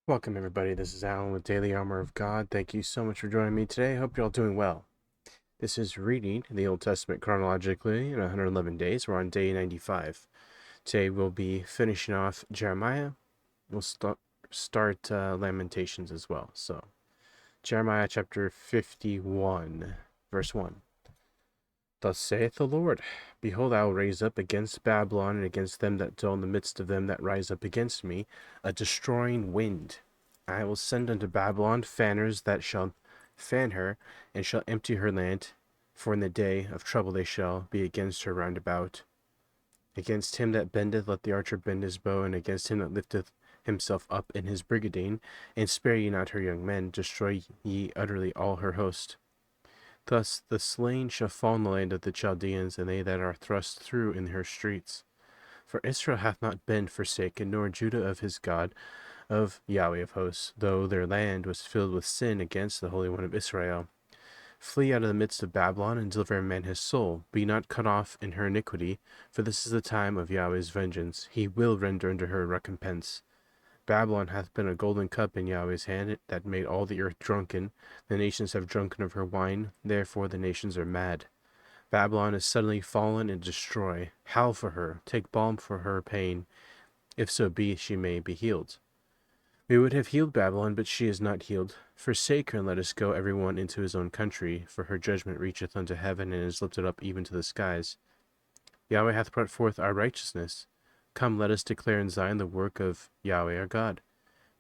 Welcome, everybody. This is Alan with Daily Armour of God. Thank you so much for joining me today. I hope you're all doing well. This is reading the Old Testament chronologically in 111 days. We're on day 95. Today we'll be finishing off Jeremiah. We'll start Lamentations as well. So, Jeremiah chapter 51, verse 1. Thus saith the Lord, Behold, I will raise up against Babylon and against them that dwell in the midst of them that rise up against me a destroying wind. I will send unto Babylon fanners that shall fan her, and shall empty her land, for in the day of trouble they shall be against her round about. Against him that bendeth, let the archer bend his bow, and against him that lifteth himself up in his brigadine, and spare ye not her young men, destroy ye utterly all her host. Thus the slain shall fall in the land of the Chaldeans, and they that are thrust through in her streets. For Israel hath not been forsaken, nor Judah of his God, of Yahweh of hosts, though their land was filled with sin against the Holy One of Israel. Flee out of the midst of Babylon, and deliver a man his soul. Be not cut off in her iniquity, for this is the time of Yahweh's vengeance. He will render unto her recompense. Babylon hath been a golden cup in Yahweh's hand, that made all the earth drunken. The nations have drunken of her wine, therefore the nations are mad. Babylon is suddenly fallen and destroy. Howl for her, take balm for her pain, if so be she may be healed. We would have healed Babylon, but she is not healed. Forsake her, and let us go every one into his own country, for her judgment reacheth unto heaven, and is lifted up even to the skies. Yahweh hath brought forth our righteousness. Come, let us declare in Zion the work of Yahweh our God.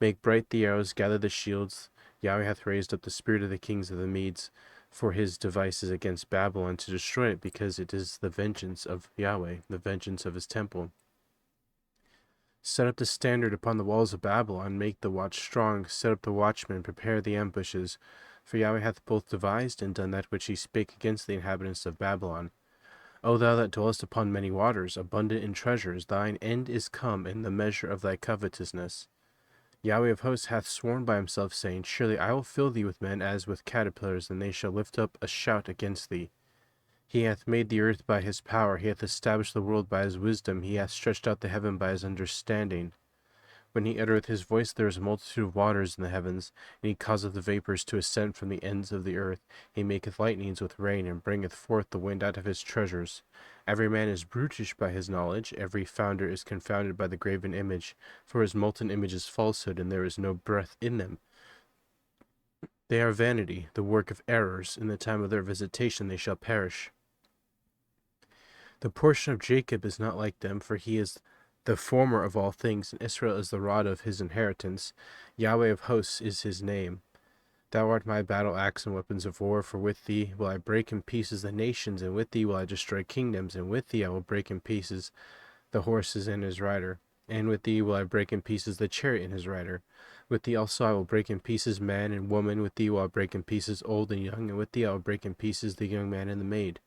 Make bright the arrows, gather the shields. Yahweh hath raised up the spirit of the kings of the Medes for his devices against Babylon, to destroy it, because it is the vengeance of Yahweh, the vengeance of his temple. Set up the standard upon the walls of Babylon, make the watch strong, set up the watchmen, prepare the ambushes. For Yahweh hath both devised and done that which he spake against the inhabitants of Babylon. O thou that dwellest upon many waters, abundant in treasures, thine end is come in the measure of thy covetousness. Yahweh of hosts hath sworn by himself, saying, Surely I will fill thee with men as with caterpillars, and they shall lift up a shout against thee. He hath made the earth by his power, he hath established the world by his wisdom, he hath stretched out the heaven by his understanding. When he uttereth his voice, there is a multitude of waters in the heavens, and he causeth the vapors to ascend from the ends of the earth. He maketh lightnings with rain, and bringeth forth the wind out of his treasures. Every man is brutish by his knowledge, every founder is confounded by the graven image, for his molten image is falsehood, and there is no breath in them. They are vanity, the work of errors. In the time of their visitation they shall perish. The portion of Jacob is not like them, for he is the former of all things, and Israel is the rod of his inheritance. Yahweh of hosts is his name. Thou art my battle axe and weapons of war, for with thee will I break in pieces the nations, and with thee will I destroy kingdoms, and with thee I will break in pieces the horses and his rider, and with thee will I break in pieces the chariot and his rider. With thee also I will break in pieces man and woman, with thee will I break in pieces old and young, and with thee I will break in pieces the young man and the maid.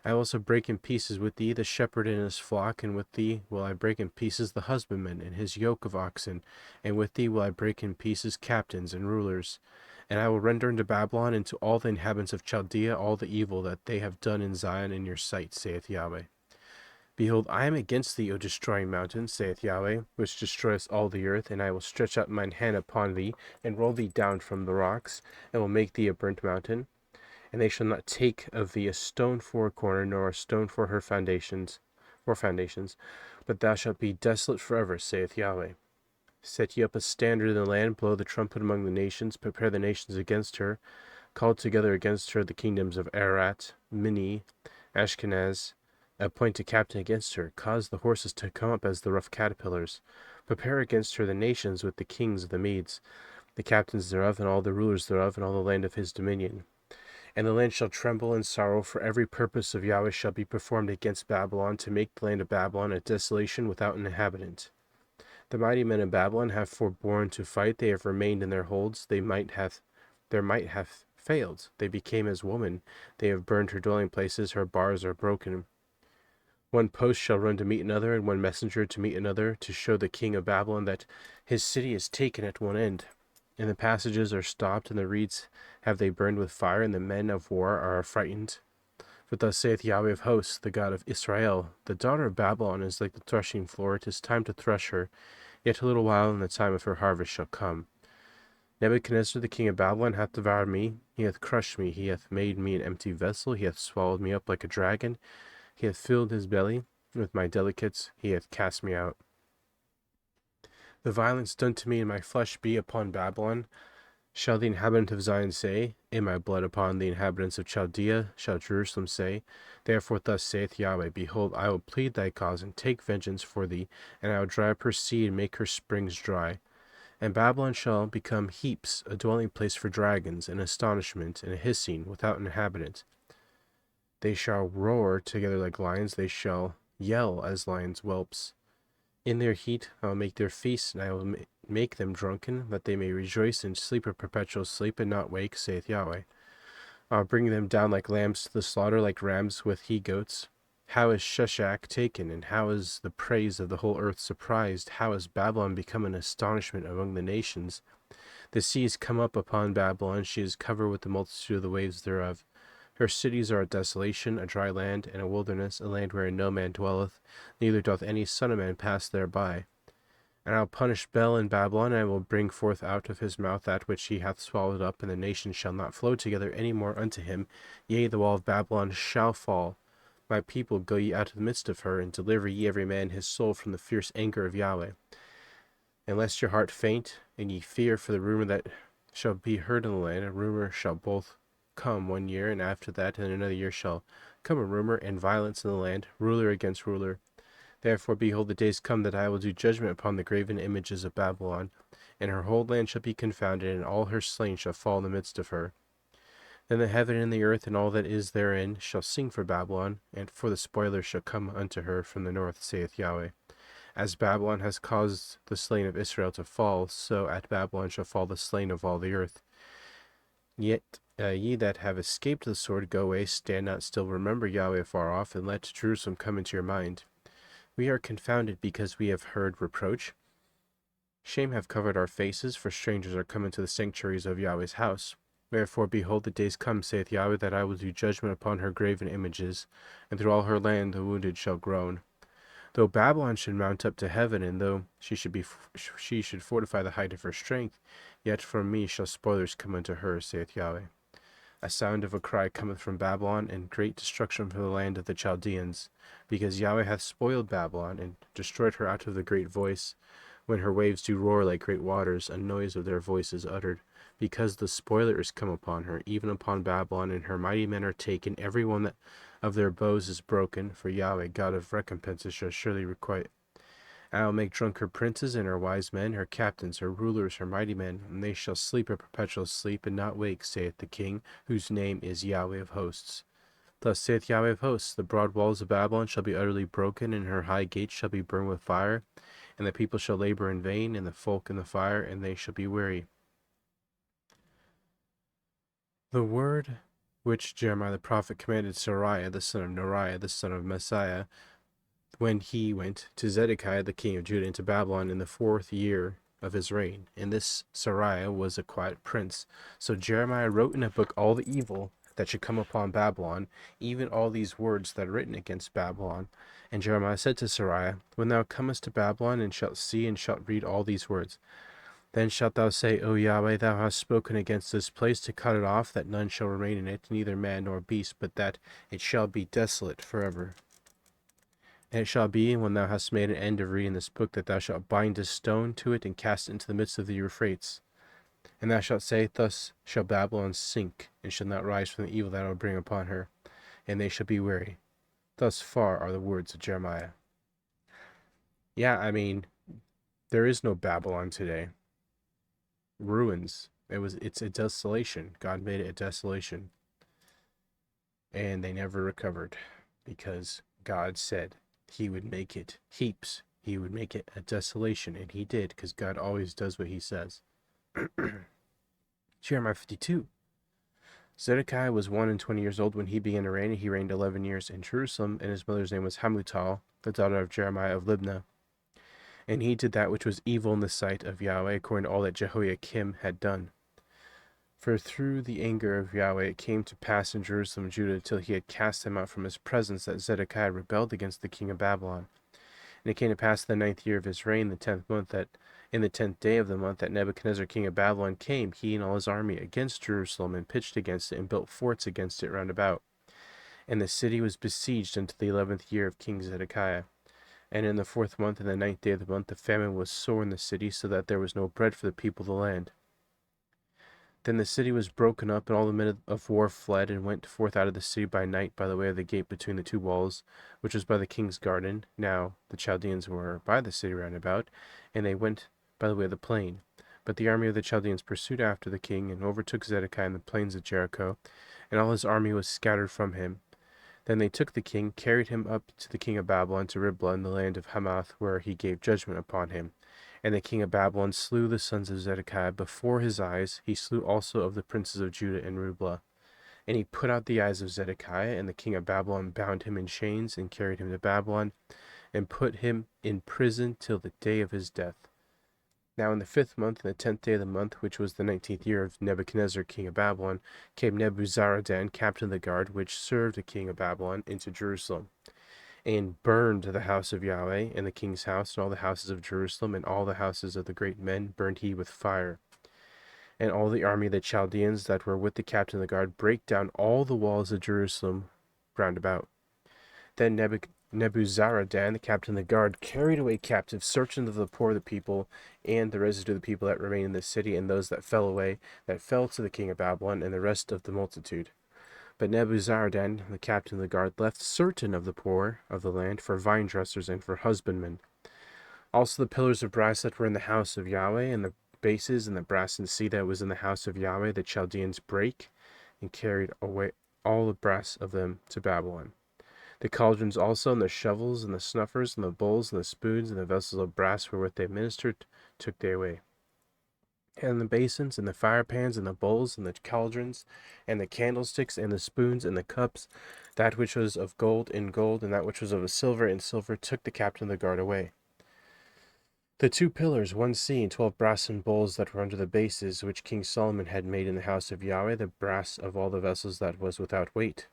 I will also break in pieces with thee the shepherd and his flock, and with thee will I break in pieces the husbandman and his yoke of oxen, and with thee will I break in pieces captains and rulers. And I will render unto Babylon and to all the inhabitants of Chaldea all the evil that they have done in Zion in your sight, saith Yahweh. Behold, I am against thee, O destroying mountain, saith Yahweh, which destroyest all the earth, and I will stretch out mine hand upon thee, and roll thee down from the rocks, and will make thee a burnt mountain. And they shall not take of thee a stone for a corner, nor a stone for her foundations, but thou shalt be desolate forever, saith Yahweh. Set ye up a standard in the land, blow the trumpet among the nations, prepare the nations against her, call together against her the kingdoms of Ararat, Minni, Ashkenaz, appoint a captain against her, cause the horses to come up as the rough caterpillars, prepare against her the nations with the kings of the Medes, the captains thereof, and all the rulers thereof, and all the land of his dominion. And the land shall tremble in sorrow, for every purpose of Yahweh shall be performed against Babylon, to make the land of Babylon a desolation without an inhabitant. The mighty men of Babylon have forborne to fight, they have remained in their holds, their might hath failed, they became as woman, they have burned her dwelling places, her bars are broken. One post shall run to meet another, and one messenger to meet another, to show the king of Babylon that his city is taken at one end. And the passages are stopped, and the reeds have they burned with fire, and the men of war are affrighted. For thus saith Yahweh of hosts, the God of Israel, the daughter of Babylon is like the threshing floor, it is time to thresh her. Yet a little while, and the time of her harvest shall come. Nebuchadnezzar the king of Babylon hath devoured me, he hath crushed me, he hath made me an empty vessel, he hath swallowed me up like a dragon, he hath filled his belly with my delicates, he hath cast me out. The violence done to me in my flesh be upon Babylon. Shall the inhabitant of Zion say, in my blood upon the inhabitants of Chaldea shall Jerusalem say, therefore thus saith Yahweh, behold, I will plead thy cause, and take vengeance for thee, and I will dry up her sea, and make her springs dry. And Babylon shall become heaps, a dwelling place for dragons, an astonishment, and a hissing, without an inhabitant. They shall roar together like lions, they shall yell as lions' whelps. In their heat I will make their feasts, and I will make them drunken, that they may rejoice and sleep a perpetual sleep, and not wake, saith Yahweh. I will bring them down like lambs to the slaughter, like rams with he-goats. How is Sheshach taken, and how is the praise of the whole earth surprised? How is Babylon become an astonishment among the nations? The sea is come up upon Babylon, she is covered with the multitude of the waves thereof. Her cities are a desolation, a dry land, and a wilderness, a land wherein no man dwelleth, neither doth any son of man pass thereby. And I will punish Bel in Babylon, and I will bring forth out of his mouth that which he hath swallowed up, and the nations shall not flow together any more unto him. Yea, the wall of Babylon shall fall. My people, go ye out of the midst of her, and deliver ye every man his soul from the fierce anger of Yahweh. And lest your heart faint, and ye fear for the rumor that shall be heard in the land, a rumor shall both come 1 year, and after that in another year shall come a rumor and violence in the land, ruler against ruler. Therefore, behold, the days come that I will do judgment upon the graven images of Babylon, and her whole land shall be confounded, and all her slain shall fall in the midst of her. Then the heaven and the earth and all that is therein shall sing for Babylon, and for the spoiler shall come unto her from the north, saith Yahweh. As Babylon has caused the slain of Israel to fall, so at Babylon shall fall the slain of all the earth. Yet ye that have escaped the sword, go away, stand not still, remember Yahweh afar off, and let Jerusalem come into your mind. We are confounded because we have heard reproach. Shame have covered our faces, for strangers are come into the sanctuaries of Yahweh's house. Wherefore, behold, the days come, saith Yahweh, that I will do judgment upon her graven images, and through all her land the wounded shall groan. Though Babylon should mount up to heaven, and though she should fortify the height of her strength, yet from me shall spoilers come unto her, saith Yahweh. A sound of a cry cometh from Babylon, and great destruction from the land of the Chaldeans, because Yahweh hath spoiled Babylon, and destroyed her out of the great voice. When her waves do roar like great waters, a noise of their voice is uttered, because the spoiler is come upon her, even upon Babylon, and her mighty men are taken, every one that of their bows is broken, for Yahweh, God of recompenses, shall surely requite. I will make drunk her princes and her wise men, her captains, her rulers, her mighty men, and they shall sleep a perpetual sleep, and not wake, saith the King, whose name is Yahweh of hosts. Thus saith Yahweh of hosts, the broad walls of Babylon shall be utterly broken, and her high gates shall be burned with fire, and the people shall labor in vain, and the folk in the fire, and they shall be weary. The word which Jeremiah the prophet commanded Seraiah the son of Neriah the son of Messiah, when he went to Zedekiah the king of Judah into Babylon in the 4th year of his reign. And this Seraiah was a quiet prince. So Jeremiah wrote in a book all the evil that should come upon Babylon, even all these words that are written against Babylon. And Jeremiah said to Seraiah, when thou comest to Babylon, and shalt see and shalt read all these words, then shalt thou say, O Yahweh, thou hast spoken against this place to cut it off, that none shall remain in it, neither man nor beast, but that it shall be desolate forever. And it shall be, when thou hast made an end of reading this book, that thou shalt bind a stone to it, and cast it into the midst of the Euphrates. And thou shalt say, thus shall Babylon sink, and shall not rise from the evil that I will bring upon her, and they shall be weary. Thus far are the words of Jeremiah. Yeah, I mean, there is no Babylon today. Ruins. It's a desolation. God made it a desolation. And they never recovered, because God said he would make it heaps. He would make it a desolation, and he did, because God always does what he says. Jeremiah 52. Zedekiah was 21 years old when he began to reign, and he reigned 11 years in Jerusalem, and his mother's name was Hamutal, the daughter of Jeremiah of Libnah. And he did that which was evil in the sight of Yahweh, according to all that Jehoiakim had done. For through the anger of Yahweh it came to pass in Jerusalem and Judah, till he had cast them out from his presence, that Zedekiah rebelled against the king of Babylon. And it came to pass the 9th year of his reign, the 10th month, that in the 10th day of the month, that Nebuchadnezzar king of Babylon came, he and all his army, against Jerusalem, and pitched against it, and built forts against it round about. And the city was besieged until the 11th year of King Zedekiah. And in the 4th month, and the 9th day of the month, the famine was sore in the city, so that there was no bread for the people of the land. Then the city was broken up, and all the men of war fled, and went forth out of the city by night by the way of the gate between the two walls, which was by the king's garden. Now the Chaldeans were by the city round about, and they went by the way of the plain. But the army of the Chaldeans pursued after the king, and overtook Zedekiah in the plains of Jericho, and all his army was scattered from him. Then they took the king, carried him up to the king of Babylon to Riblah in the land of Hamath, where he gave judgment upon him. And the king of Babylon slew the sons of Zedekiah before his eyes. He slew also of the princes of Judah in Riblah. And he put out the eyes of Zedekiah, and the king of Babylon bound him in chains, and carried him to Babylon, and put him in prison till the day of his death. Now in the 5th month, in the 10th day of the month, which was the 19th year of Nebuchadnezzar king of Babylon, came Nebuzaradan, captain of the guard, which served the king of Babylon, into Jerusalem, and burned the house of Yahweh, and the king's house, and all the houses of Jerusalem, and all the houses of the great men burned he with fire. And all the army of the Chaldeans that were with the captain of the guard brake down all the walls of Jerusalem round about. Then Nebuzaradan, the captain of the guard, carried away captive certain of the poor of the people, and the residue of the people that remained in the city, and those that fell away, that fell to the king of Babylon, and the rest of the multitude. But Nebuzaradan, the captain of the guard, left certain of the poor of the land for vine dressers and for husbandmen. Also the pillars of brass that were in the house of Yahweh, and the bases and the brass and sea that was in the house of Yahweh, the Chaldeans brake, and carried away all the brass of them to Babylon. The cauldrons also, and the shovels, and the snuffers, and the bowls, and the spoons, and the vessels of brass wherewith they ministered, took they away. And the basins, and the fire pans, and the bowls, and the cauldrons, and the candlesticks, and the spoons, and the cups, that which was of gold in gold, and that which was of silver in silver, took the captain of the guard away. The 2 pillars, 1 sea, and 12 brassen bowls that were under the bases, which King Solomon had made in the house of Yahweh, the brass of all the vessels that was without weight.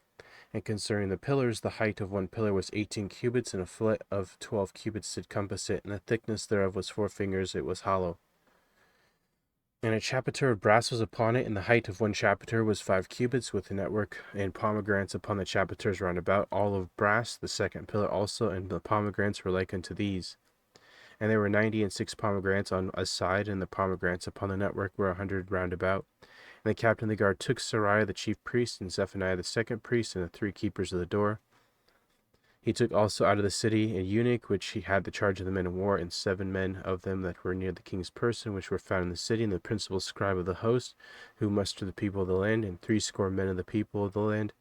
And concerning the pillars, the height of one pillar was 18 cubits, and a foot of 12 cubits did compass it, and the thickness thereof was 4 fingers, it was hollow. And a chapiter of brass was upon it, and the height of one chapiter was 5 cubits, with a network and pomegranates upon the chapiters round about, all of brass. The second pillar also, and the pomegranates were like unto these. And there were 96 pomegranates on a side, and the pomegranates upon the network were 100 round about. And the captain of the guard took Sariah the chief priest, and Zephaniah the second priest, and the 3 keepers of the door. He took also out of the city a eunuch, which he had the charge of the men of war, and 7 men of them that were near the king's person, which were found in the city, and the principal scribe of the host, who mustered the people of the land, and 60 men of the people of the land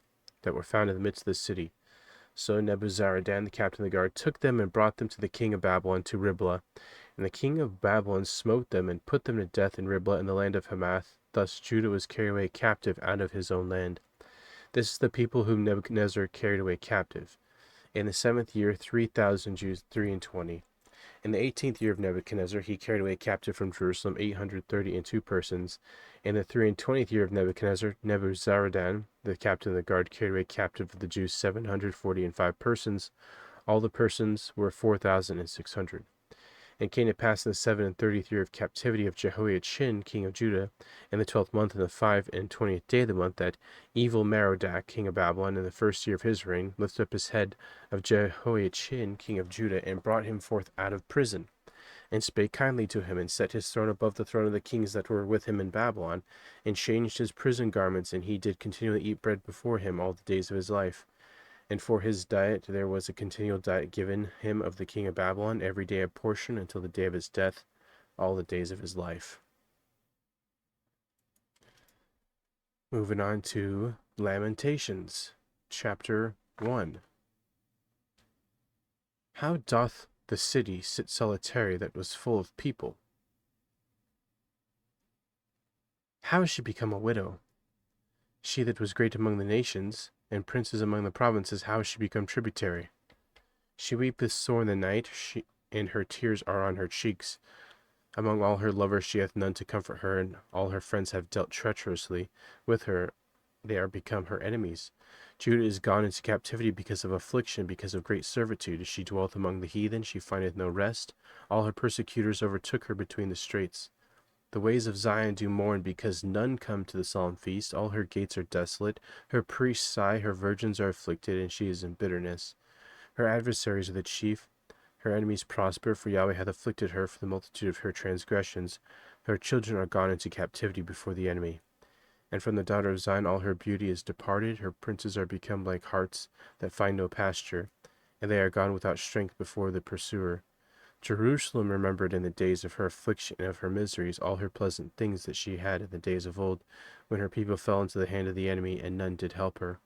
that were found in the midst of the city. So Nebuzaradan, the captain of the guard, took them and brought them to the king of Babylon to Riblah. And the king of Babylon smote them and put them to death in Riblah in the land of Hamath. Thus Judah was carried away captive out of his own land. This is the people whom Nebuchadnezzar carried away captive. In the 7th year, 3,000 Jews, 23. In the 18th year of Nebuchadnezzar, he carried away captive from Jerusalem 832 persons. In the 23rd year of Nebuchadnezzar, Nebuzaradan, the captain of the guard, carried away captive of the Jews 745 persons. All the persons were 4,600. And came to pass in the 37th year of captivity of Jehoiachin, king of Judah, in the 12th month, and the 25th day of the month, that evil Merodach, king of Babylon, in the 1st year of his reign, lifted up his head of Jehoiachin, king of Judah, and brought him forth out of prison, and spake kindly to him, and set his throne above the throne of the kings that were with him in Babylon, and changed his prison garments, and he did continually eat bread before him all the days of his life. And for his diet there was a continual diet given him of the king of Babylon, every day a portion, until the day of his death, all the days of his life. Moving on to Lamentations, chapter 1. How doth the city sit solitary that was full of people? How is she become a widow? She that was great among the nations, and princes among the provinces, how is she become tributary? She weepeth sore in the night, and her tears are on her cheeks. Among all her lovers she hath none to comfort her, and all her friends have dealt treacherously with her. They are become her enemies. Judah is gone into captivity because of affliction, because of great servitude. As she dwelleth among the heathen, she findeth no rest. All her persecutors overtook her between the straits. The ways of Zion do mourn, because none come to the solemn feast. All her gates are desolate. Her priests sigh, her virgins are afflicted, and she is in bitterness. Her adversaries are the chief. Her enemies prosper, for Yahweh hath afflicted her for the multitude of her transgressions. Her children are gone into captivity before the enemy. And from the daughter of Zion all her beauty is departed. Her princes are become like harts that find no pasture, and they are gone without strength before the pursuer. Jerusalem remembered in the days of her affliction and of her miseries all her pleasant things that she had in the days of old, when her people fell into the hand of the enemy, and none did help her.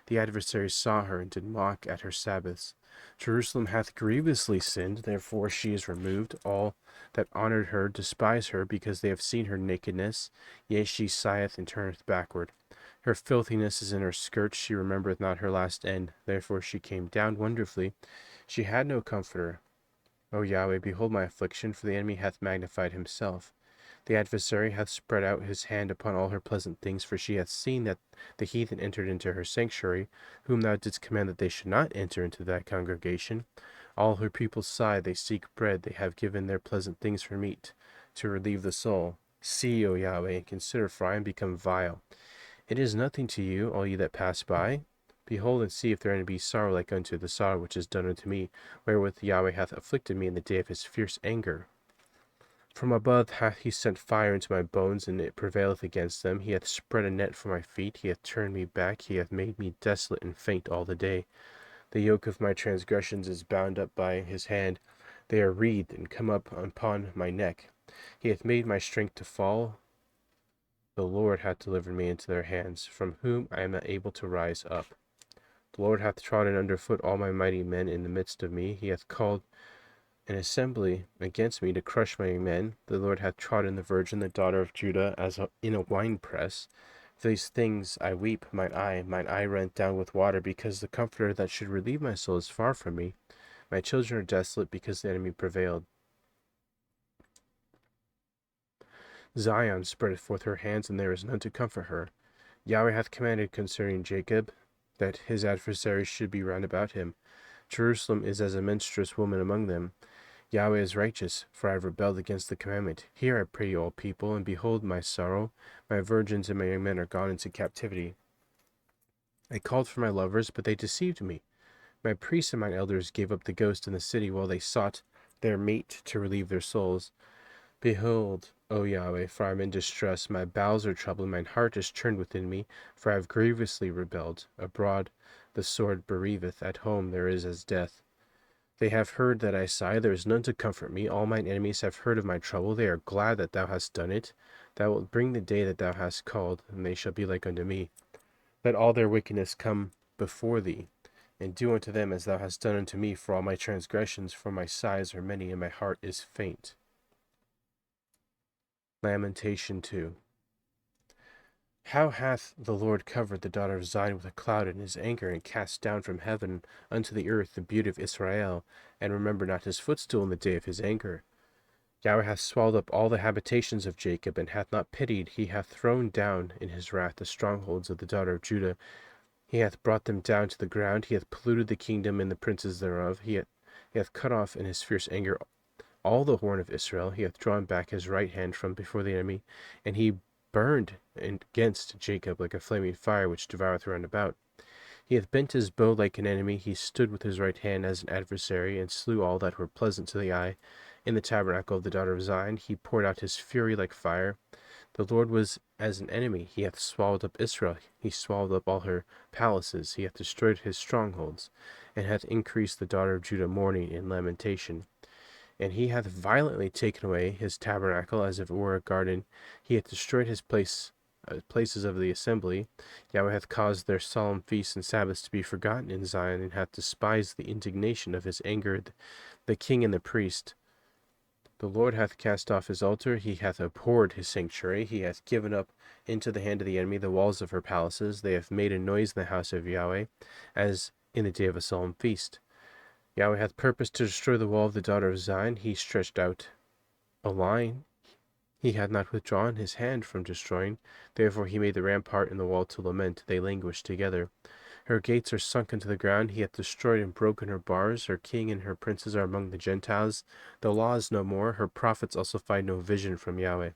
The adversaries saw her, and did mock at her Sabbaths. Jerusalem hath grievously sinned, therefore she is removed. All that honored her despise her, because they have seen her nakedness. Yea, she sigheth and turneth backward. Her filthiness is in her skirts, she remembereth not her last end. Therefore she came down wonderfully. She had no comforter. O Yahweh, behold my affliction, for the enemy hath magnified himself. The adversary hath spread out his hand upon all her pleasant things, for she hath seen that the heathen entered into her sanctuary, whom thou didst command that they should not enter into thy congregation. All her people sigh, they seek bread, they have given their pleasant things for meat, to relieve the soul. See, O Yahweh, and consider, for I am become vile. It is nothing to you, all ye that pass by. Behold and see if there be sorrow like unto the sorrow which is done unto me, wherewith Yahweh hath afflicted me in the day of his fierce anger. From above hath he sent fire into my bones, and it prevaileth against them. He hath spread a net for my feet, he hath turned me back, he hath made me desolate and faint all the day. The yoke of my transgressions is bound up by his hand, they are wreathed and come up upon my neck. He hath made my strength to fall. The Lord hath delivered me into their hands, from whom I am not able to rise up. The Lord hath trodden under foot all my mighty men in the midst of me. He hath called an assembly against me to crush my men. The Lord hath trodden the virgin, the daughter of Judah, as in a winepress. For these things I weep, mine eye runneth down with water, because the comforter that should relieve my soul is far from me. My children are desolate, because the enemy prevailed. Zion spreadeth forth her hands, and there is none to comfort her. Yahweh hath commanded concerning Jacob, that his adversaries should be round about him. Jerusalem is as a menstruous woman among them. Yahweh is righteous, for I have rebelled against the commandment. Hear, I pray you, all people, and behold my sorrow. My virgins and my young men are gone into captivity. I called for my lovers, but they deceived me. My priests and mine elders gave up the ghost in the city, while they sought their mate to relieve their souls. Behold, O Yahweh, for I am in distress, my bowels are troubled, mine heart is churned within me, for I have grievously rebelled. Abroad the sword bereaveth, at home there is as death. They have heard that I sigh, there is none to comfort me. All mine enemies have heard of my trouble, they are glad that thou hast done it. Thou wilt bring the day that thou hast called, and they shall be like unto me. Let all their wickedness come before thee, and do unto them as thou hast done unto me, for all my transgressions, for my sighs are many, and my heart is faint. Lamentation 2. How hath the Lord covered the daughter of Zion with a cloud in his anger, and cast down from heaven unto the earth the beauty of Israel, and remembered not his footstool in the day of his anger? Yahweh hath swallowed up all the habitations of Jacob, and hath not pitied. He hath thrown down in his wrath the strongholds of the daughter of Judah. He hath brought them down to the ground. He hath polluted the kingdom and the princes thereof. He hath cut off in his fierce anger all the horn of Israel. He hath drawn back his right hand from before the enemy, and he burned against Jacob like a flaming fire which devoureth round about. He hath bent his bow like an enemy. He stood with his right hand as an adversary, and slew all that were pleasant to the eye. In the tabernacle of the daughter of Zion he poured out his fury like fire. The Lord was as an enemy. He hath swallowed up Israel. He swallowed up all her palaces. He hath destroyed his strongholds, and hath increased the daughter of Judah mourning and lamentation. And he hath violently taken away his tabernacle as if it were a garden. He hath destroyed his places of the assembly. Yahweh hath caused their solemn feasts and Sabbaths to be forgotten in Zion, and hath despised the indignation of his anger, the king and the priest. The Lord hath cast off his altar, he hath abhorred his sanctuary, he hath given up into the hand of the enemy the walls of her palaces. They have made a noise in the house of Yahweh, as in the day of a solemn feast. Yahweh hath purposed to destroy the wall of the daughter of Zion. He stretched out a line. He had not withdrawn his hand from destroying. Therefore he made the rampart and the wall to lament. They languished together. Her gates are sunk into the ground. He hath destroyed and broken her bars. Her king and her princes are among the Gentiles. The law is no more. Her prophets also find no vision from Yahweh.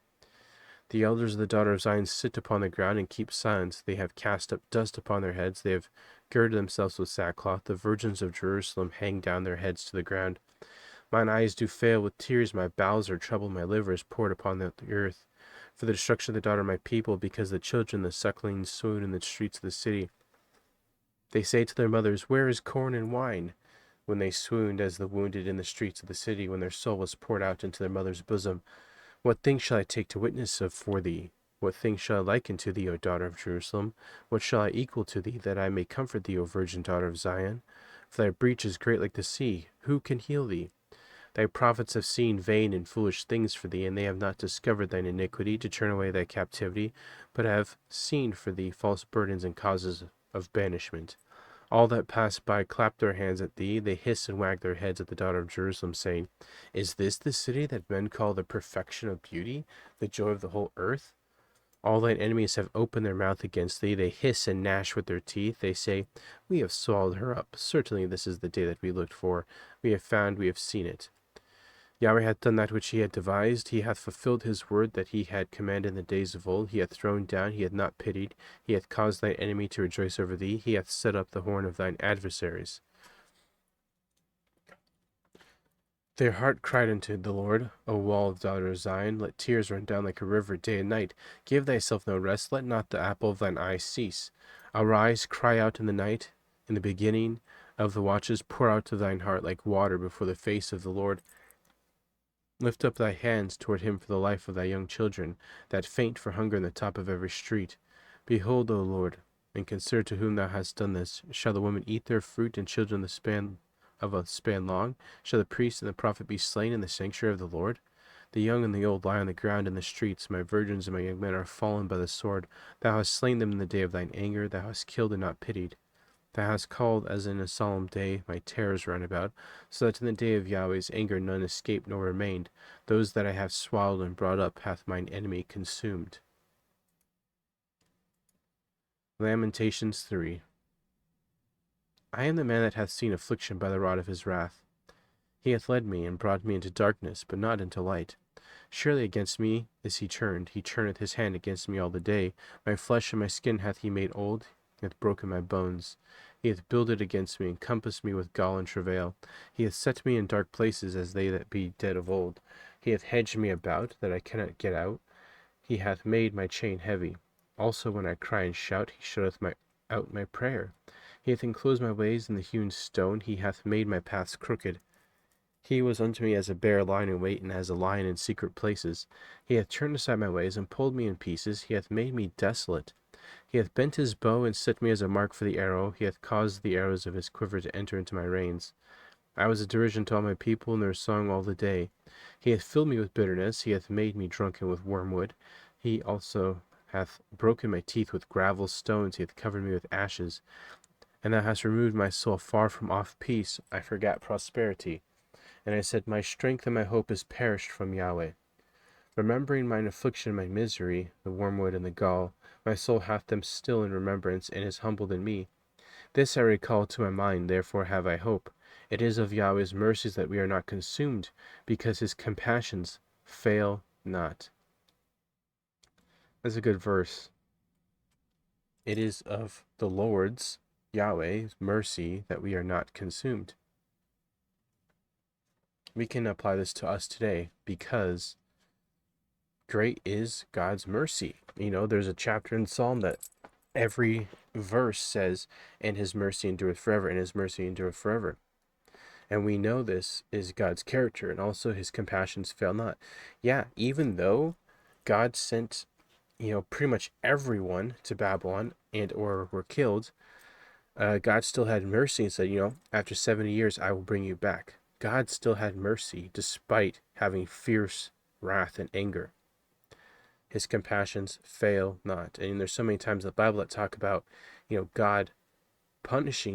The elders of the daughter of Zion sit upon the ground and keep silence. They have cast up dust upon their heads. They have girded themselves with sackcloth. The virgins of Jerusalem hang down their heads to the ground. Mine eyes do fail with tears. My bowels are troubled. My liver is poured upon the earth. For the destruction of the daughter of my people, because the children, the sucklings, swoon in the streets of the city. They say to their mothers, Where is corn and wine? When they swooned as the wounded in the streets of the city, when their soul was poured out into their mother's bosom. What things shall I take to witness of for thee? What things shall I liken to thee, O daughter of Jerusalem? What shall I equal to thee, that I may comfort thee, O virgin daughter of Zion? For thy breach is great like the sea. Who can heal thee? Thy prophets have seen vain and foolish things for thee, and they have not discovered thine iniquity to turn away thy captivity, but have seen for thee false burdens and causes of banishment. All that pass by clap their hands at thee. They hiss and wag their heads at the daughter of Jerusalem, saying, Is this the city that men call the perfection of beauty, the joy of the whole earth? All thine enemies have opened their mouth against thee. They hiss and gnash with their teeth. They say, We have swallowed her up. Certainly this is the day that we looked for. We have found, we have seen it. Yahweh hath done that which he had devised. He hath fulfilled his word that he had commanded in the days of old. He hath thrown down, he hath not pitied. He hath caused thine enemy to rejoice over thee. He hath set up the horn of thine adversaries. Their heart cried unto the Lord, O wall of daughter of Zion. Let tears run down like a river day and night. Give thyself no rest. Let not the apple of thine eye cease. Arise, cry out in the night. In the beginning of the watches, pour out of thine heart like water before the face of the Lord. Lift up thy hands toward him for the life of thy young children, that faint for hunger in the top of every street. Behold, O Lord, and consider to whom thou hast done this. Shall the women eat their fruit, and children the span of a span long? Shall the priest and the prophet be slain in the sanctuary of the Lord? The young and the old lie on the ground in the streets. My virgins and my young men are fallen by the sword. Thou hast slain them in the day of thine anger. Thou hast killed and not pitied. Thou hast called as in a solemn day my terrors round about, so that in the day of Yahweh's anger none escaped nor remained. Those that I have swallowed and brought up hath mine enemy consumed. Lamentations 3. I am the man that hath seen affliction by the rod of his wrath. He hath led me and brought me into darkness, but not into light. Surely against me is he turned. He turneth his hand against me all the day. My flesh and my skin hath he made old. He hath broken my bones. He hath builded against me, and compassed me with gall and travail. He hath set me in dark places, as they that be dead of old. He hath hedged me about, that I cannot get out. He hath made my chain heavy. Also when I cry and shout, he shutteth out my prayer. He hath enclosed my ways in the hewn stone. He hath made my paths crooked. He was unto me as a bear lying in wait, and as a lion in secret places. He hath turned aside my ways, and pulled me in pieces. He hath made me desolate. He hath bent his bow, and set me as a mark for the arrow. He hath caused the arrows of his quiver to enter into my reins. I was a derision to all my people, and their song all the day. He hath filled me with bitterness. He hath made me drunken with wormwood. He also hath broken my teeth with gravel stones. He hath covered me with ashes. And thou hast removed my soul far from off peace. I forgot prosperity. And I said, My strength and my hope is perished from Yahweh. Remembering mine affliction and my misery, the wormwood and the gall, my soul hath them still in remembrance, and is humbled in me. This I recall to my mind, therefore have I hope. It is of Yahweh's mercies that we are not consumed, because his compassions fail not. That's a good verse. It is of the Lord's, Yahweh's, mercy that we are not consumed. We can apply this to us today, because great is God's mercy. There's a chapter in Psalm that every verse says, and his mercy endureth forever, and his mercy endureth forever. And we know this is God's character, and also his compassions fail not. Yeah, even though God sent, pretty much everyone to Babylon and or were killed, God still had mercy and said, after 70 years, I will bring you back. God still had mercy despite having fierce wrath and anger. His compassions fail not. And there's so many times in the Bible that talk about, God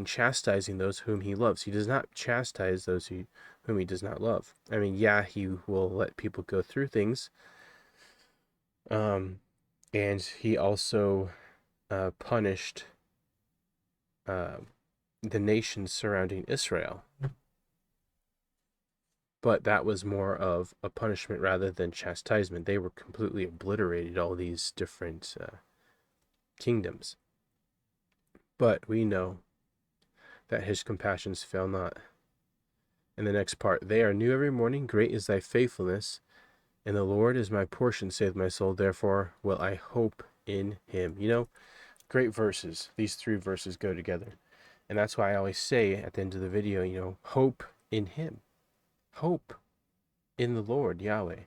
chastising those whom he loves. He does not chastise those whom he does not love. He will let people go through things. And he also punished the nations surrounding Israel. But that was more of a punishment rather than chastisement. They were completely obliterated, all these different kingdoms. But we know that his compassions fail not. In the next part, they are new every morning, great is thy faithfulness, and the Lord is my portion, saith my soul, therefore will I hope in him. Great verses. These 3 verses go together. And that's why I always say at the end of the video, hope in him. Hope in the Lord, Yahweh.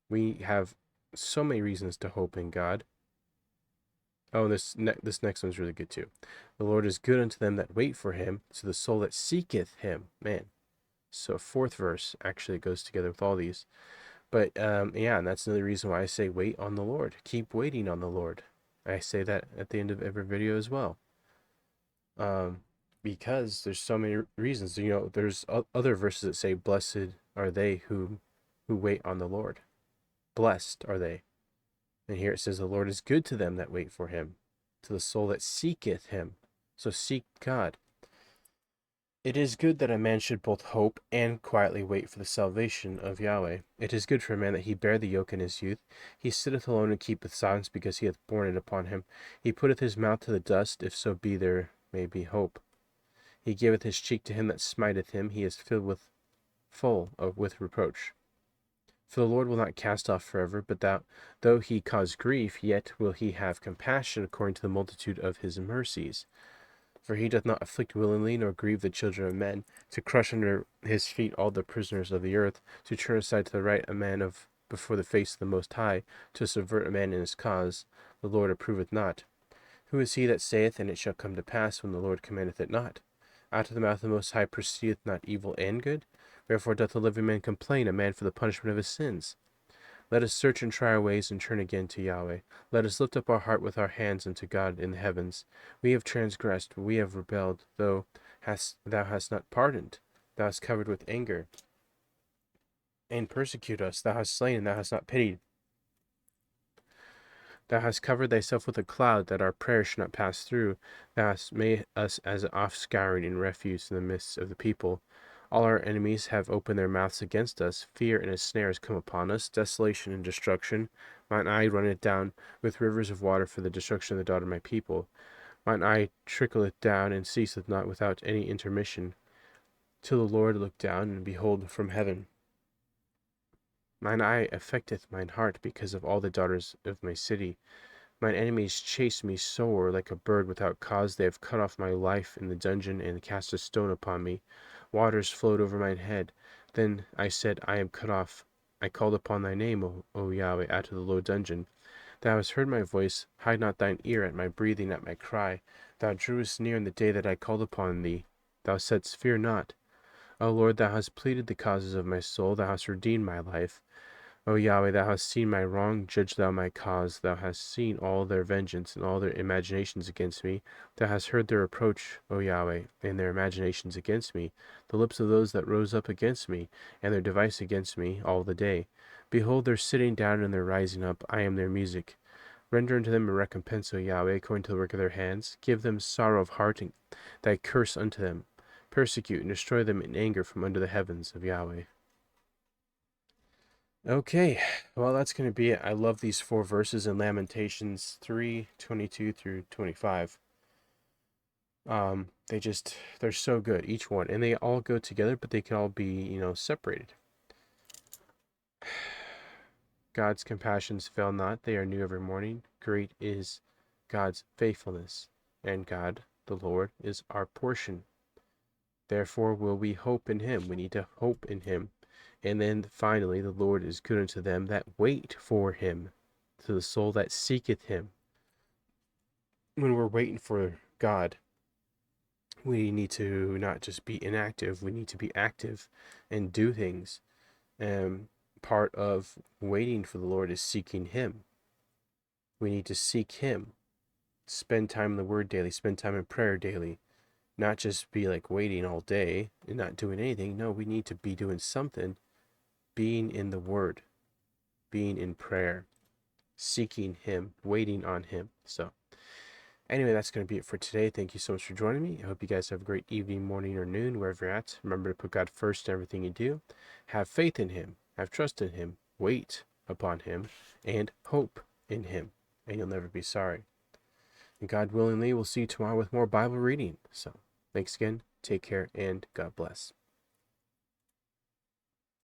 We have so many reasons to hope in God. Oh, this next one's really good too. The Lord is good unto them that wait for him, to the soul that seeketh him. Man. So 4th verse actually goes together with all these. But yeah, and that's another reason why I say wait on the Lord. Keep waiting on the Lord. I say that at the end of every video as well. Because there's so many reasons. There's other verses that say, blessed are they who wait on the Lord. Blessed are they. And here it says, the Lord is good to them that wait for him, to the soul that seeketh him. So seek God. It is good that a man should both hope and quietly wait for the salvation of Yahweh. It is good for a man that he bear the yoke in his youth. He sitteth alone and keepeth silence, because he hath borne it upon him. He putteth his mouth to the dust, if so be there may be hope. He giveth his cheek to him that smiteth him. He is filled with reproach. For the Lord will not cast off forever, but though he cause grief, yet will he have compassion according to the multitude of his mercies. For he doth not afflict willingly, nor grieve the children of men, to crush under his feet all the prisoners of the earth, to turn aside to the right a man before the face of the Most High, to subvert a man in his cause. The Lord approveth not. Who is he that saith, and it shall come to pass, when the Lord commandeth it not? Out of the mouth of the Most High proceedeth not evil and good? Wherefore doth the living man complain, a man for the punishment of his sins? Let us search and try our ways, and turn again to Yahweh. Let us lift up our heart with our hands unto God in the heavens. We have transgressed, we have rebelled, thou hast not pardoned. Thou hast covered with anger, and persecute us. Thou hast slain, and thou hast not pitied. Thou hast covered thyself with a cloud, that our prayers should not pass through. Thou hast made us as an offscouring and refuse in the midst of the people. All our enemies have opened their mouths against us. Fear and a snare has come upon us, desolation and destruction. Mine eye runneth down with rivers of water for the destruction of the daughter of my people. Mine eye trickleth down, and ceaseth not without any intermission, till the Lord look down, and behold from heaven. Mine eye affecteth mine heart, because of all the daughters of my city. Mine enemies chase me sore like a bird without cause. They have cut off my life in the dungeon, and cast a stone upon me. Waters flowed over mine head. Then I said, I am cut off. I called upon thy name, O Yahweh, out of the low dungeon. Thou hast heard my voice. Hide not thine ear at my breathing, at my cry. Thou drewest near in the day that I called upon thee. Thou saidst, fear not. O Lord, thou hast pleaded the causes of my soul. Thou hast redeemed my life. O Yahweh, thou hast seen my wrong, judge thou my cause. Thou hast seen all their vengeance and all their imaginations against me. Thou hast heard their reproach, O Yahweh, and their imaginations against me, the lips of those that rose up against me, and their device against me all the day. Behold their sitting down and their rising up, I am their music. Render unto them a recompense, O Yahweh, according to the work of their hands. Give them sorrow of heart, and thy curse unto them. Persecute and destroy them in anger from under the heavens of Yahweh. Okay, well, that's going to be it. I love these 4 verses in Lamentations 3:22 through 25. They're so good, each one, and they all go together, but they can all be, separated. God's compassions fail not, they are new every morning. Great is God's faithfulness, and God, the Lord, is our portion. Therefore will we hope in him. We need to hope in him. And then finally, the Lord is good unto them that wait for him, to the soul that seeketh him. When we're waiting for God, we need to not just be inactive, we need to be active and do things. Part of waiting for the Lord is seeking him. We need to seek him. Spend time in the Word daily, spend time in prayer daily. Not just be like waiting all day and not doing anything. No, we need to be doing something. Being in the Word, being in prayer, seeking Him, waiting on Him. So, anyway, that's going to be it for today. Thank you so much for joining me. I hope you guys have a great evening, morning, or noon, wherever you're at. Remember to put God first in everything you do. Have faith in Him. Have trust in Him. Wait upon Him. And hope in Him. And you'll never be sorry. And God willingly, we'll see you tomorrow with more Bible reading. So, thanks again. Take care, and God bless.